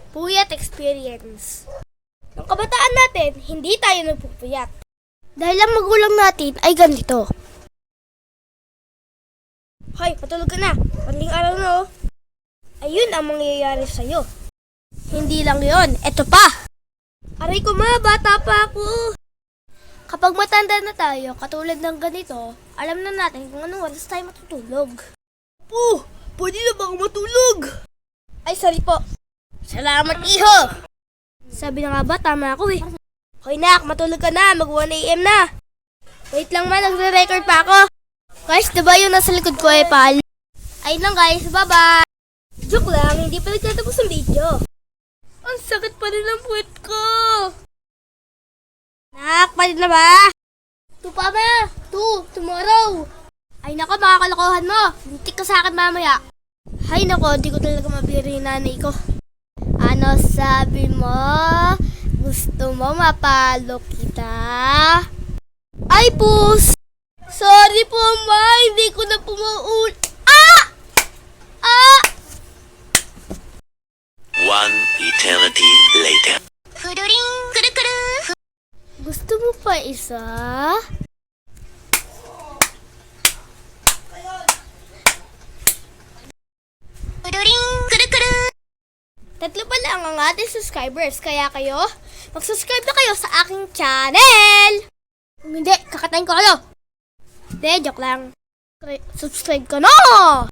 Puyat experience. Nung kabataan natin, hindi tayo nagpupuyat. Dahil ang magulang natin ay ganito. Hoy, patulog ka na. Madaling araw na oh. Ayun ang mangyayari sa'yo. Hindi lang yon, eto pa. Aray ko ma, bata pa ako. Kapag matanda na tayo, katulad ng ganito, alam na natin kung anong oras tayo matutulog. Pwede na ba ako matulog? Ay, sorry po. Salamat, iho! Sabi na nga ba, tama ako eh. Hoy nak, matulog ka na, mag 1 AM na. Wait lang man, nagre-record pa ako. Guys, diba yung nasa likod ko eh, pal? Ayun lang guys, bye-bye! Joke lang, hindi pa nagtatapos ang video. Ang sakit pa rin ang puwet ko. Nak, palit na ba? 2 pa ma! 2, tomorrow! Ay nako, mga kalokohan mo! Lintik ka sa akin mamaya. Ay nako, di ko talaga mabiri yung nanay ko. Ano sabi mo? Gusto mo mapalo kita? Ay pus! Sorry po ma, hindi ko na pumaul... Ah! Ah! One eternity later. Gusto mo pa isa? Tatlo pa lang ang ating subscribers, kaya kayo, mag-subscribe na kayo sa aking channel! Kung hindi, kakatayin ko kayo! Hindi, joke lang. Subscribe ka na!